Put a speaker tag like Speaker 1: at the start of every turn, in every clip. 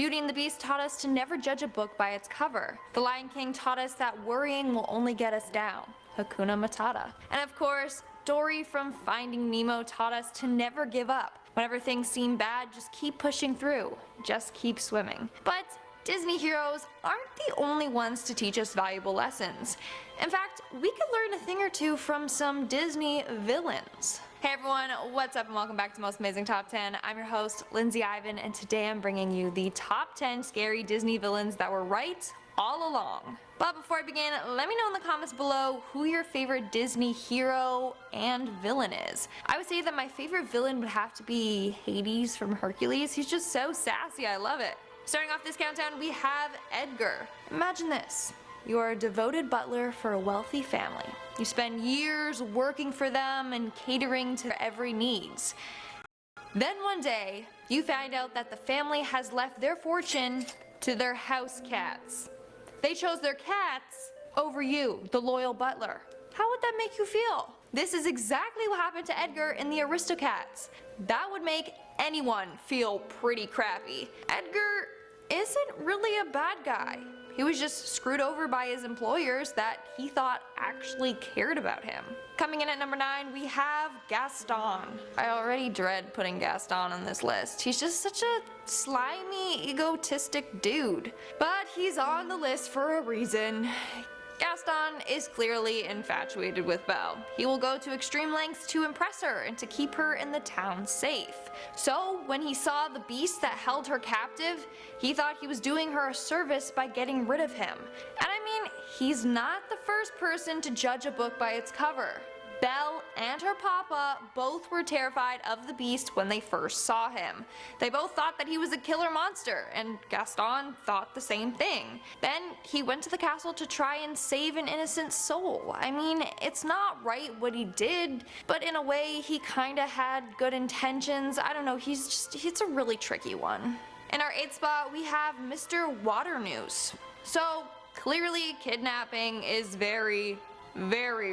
Speaker 1: Beauty and the Beast taught us to never judge a book by its cover. The Lion King taught us that worrying will only get us down. Hakuna Matata. And of course, Dory from Finding Nemo taught us to never give up. Whenever things seem bad, just keep pushing through. Just keep swimming. But Disney heroes aren't the only ones to teach us valuable lessons. In fact, we could learn a thing or two from some Disney villains. Hey everyone, what's up and welcome back to Most Amazing Top 10. I'm your host, Lindsay Ivan, and today I'm bringing you the top 10 scary Disney villains that were right all along. But before I begin, let me know in the comments below who your favorite Disney hero and villain is. I would say that my favorite villain would have to be Hades from Hercules. He's just so sassy, I love it. Starting off this countdown, we have Edgar. Imagine this. You are a devoted butler for a wealthy family. You spend years working for them and catering to their every needs. Then one day, you find out that the family has left their fortune to their house cats. They chose their cats over you, the loyal butler. How would that make you feel? This is exactly what happened to Edgar in the Aristocats. That would make anyone feel pretty crappy. Edgar isn't really a bad guy. He was just screwed over by his employers that he thought actually cared about him. Coming in at number 9, we have Gaston. I already dread putting Gaston on this list. He's just such a slimy, egotistic dude. But he's on the list for a reason. Gaston is clearly infatuated with Belle. He will go to extreme lengths to impress her and to keep her in the town safe. So when he saw the beast that held her captive, he thought he was doing her a service by getting rid of him. And I mean, he's not the first person to judge a book by its cover. Belle and her papa both were terrified of the beast when they first saw him. They both thought that he was a killer monster, and Gaston thought the same thing. Then he went to the castle to try and save an innocent soul. I mean, it's not right what he did, but in a way he kinda had good intentions. I don't know, it's a really tricky one. In our 8th spot, we have Mr. Waternoose. So clearly kidnapping is very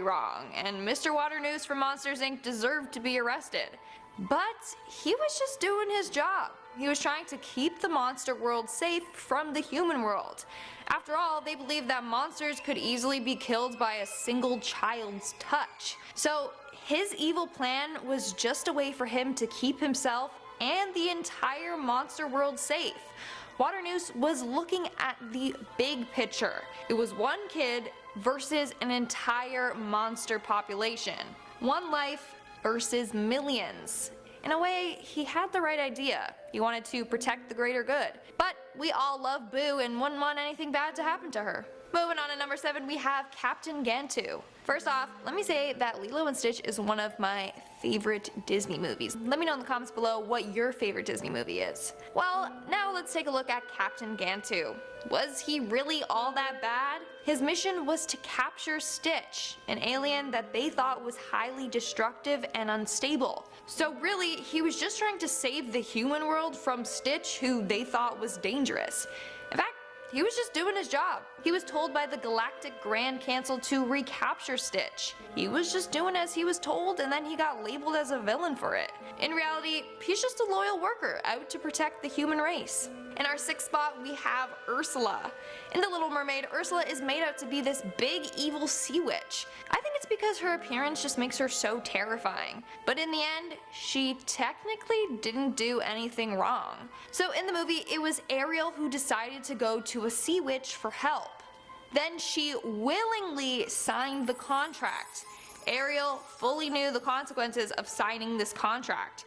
Speaker 1: wrong, and Mr. Waternoose from Monsters Inc. deserved to be arrested. But he was just doing his job. He was trying to keep the monster world safe from the human world. After all, they believed that monsters could easily be killed by a single child's touch. So his evil plan was just a way for him to keep himself and the entire monster world safe. Waternoose was looking at the big picture. It was one kid versus an entire monster population. One life versus millions. In a way, he had the right idea. He wanted to protect the greater good. But we all love Boo and wouldn't want anything bad to happen to her. Moving on to number 7, we have Captain Gantu. First off, let me say that Lilo and Stitch is one of my favorite Disney movies. Let me know in the comments below what your favorite Disney movie is. Well, now let's take a look at Captain Gantu. Was he really all that bad? His mission was to capture Stitch, an alien that they thought was highly destructive and unstable. So really, he was just trying to save the human world from Stitch, who they thought was dangerous. In fact, he was just doing his job. He was told by the Galactic Grand Council to recapture Stitch. He was just doing as he was told, and then he got labeled as a villain for it. In reality, he's just a loyal worker out to protect the human race. In our 6th spot, we have Ursula. In The Little Mermaid, Ursula is made out to be this big evil sea witch. I think it's because her appearance just makes her so terrifying. But in the end, she technically didn't do anything wrong. So in the movie, it was Ariel who decided to go to a sea witch for help. Then she willingly signed the contract. Ariel fully knew the consequences of signing this contract.